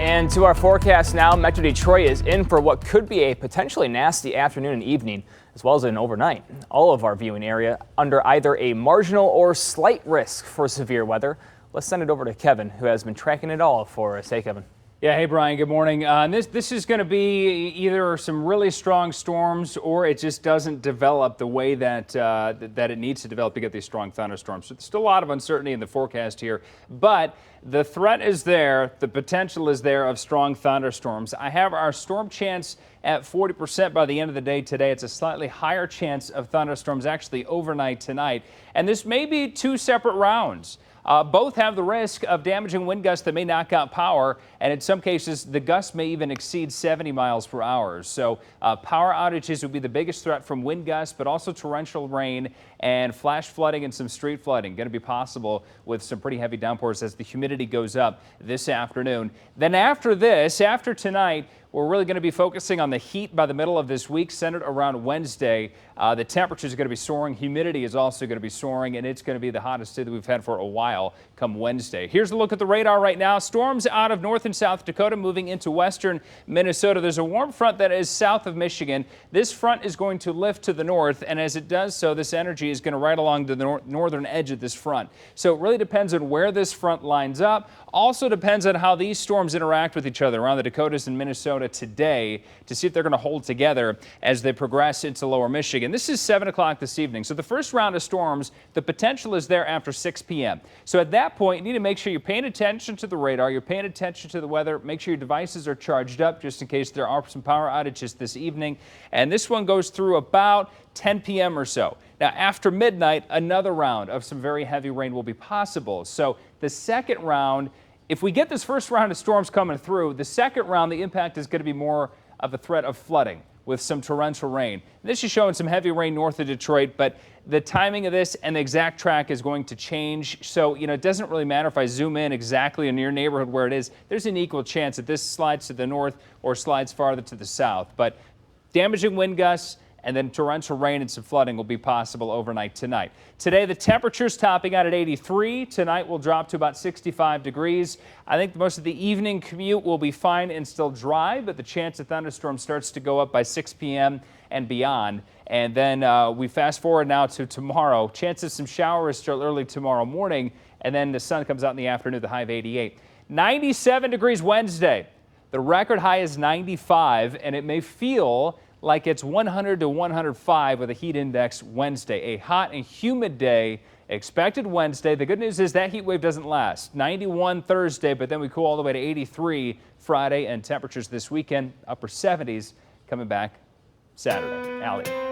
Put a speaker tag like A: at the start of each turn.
A: And to our forecast now, Metro Detroit is in for what could be a potentially nasty afternoon and evening, as well as an overnight. All of our viewing area under either a marginal or slight risk for severe weather. Let's send it over to Kevin, who has been tracking it all for us. Hey, Kevin.
B: Yeah, hey Brian, good morning. This is going to be either some really strong storms or it just doesn't develop the way that that it needs to develop to get these strong thunderstorms. So there's still a lot of uncertainty in the forecast here, but the threat is there, the potential is there of strong thunderstorms. I have our storm chance at 40% by the end of the day today. It's a slightly higher chance of thunderstorms actually overnight tonight, and this may be two separate rounds. Both have the risk of damaging wind gusts that may knock out power, and in some cases, the gusts may even exceed 70 miles per hour. So power outages would be the biggest threat from wind gusts, but also torrential rain and flash flooding and some street flooding. Going to be possible with some pretty heavy downpours as the humidity goes up this afternoon. Then after this, after tonight, we're really going to be focusing on the heat by the middle of this week, centered around Wednesday. The temperatures are going to be soaring. Humidity is also going to be soaring, and it's going to be the hottest day that we've had for a while come Wednesday. Here's a look at the radar right now. Storms out of North and South Dakota moving into western Minnesota. There's a warm front that is south of Michigan. This front is going to lift to the north, and as it does so, this energy is going to ride along the northern edge of this front. So it really depends on where this front lines up. Also depends on how these storms interact with each other around the Dakotas and Minnesota today to see if they're going to hold together as they progress into lower Michigan. This is 7 o'clock this evening. So the first round of storms, the potential is there after 6 p.m. So at that point, you need to make sure you're paying attention to the radar, you're paying attention to the weather, make sure your devices are charged up just in case there are some power outages this evening. And this one goes through about 10 p.m. or so. Now, after midnight, another round of some very heavy rain will be possible. So the second round, if we get this first round of storms coming through, the second round, the impact is going to be more of a threat of flooding with some torrential rain. This is showing some heavy rain north of Detroit, but the timing of this and the exact track is going to change. So, it doesn't really matter if I zoom in exactly in your neighborhood where it is. There's an equal chance that this slides to the north or slides farther to the south. But damaging wind gusts and then torrential rain and some flooding will be possible overnight tonight. Today, the temperature's topping out at 83. Tonight will drop to about 65 degrees. I think most of the evening commute will be fine and still dry, but the chance of thunderstorms starts to go up by 6 p.m. and beyond. And then we fast forward now to tomorrow. Chance of some showers still early tomorrow morning, and then the sun comes out in the afternoon, the high of 88. 97 degrees Wednesday. The record high is 95, and it may feel like it's 100 to 105 with a heat index Wednesday. A hot and humid day expected Wednesday. The good news is that heat wave doesn't last. 91 Thursday, but then we cool all the way to 83 Friday, and temperatures this weekend, upper 70s, coming back Saturday. Allie.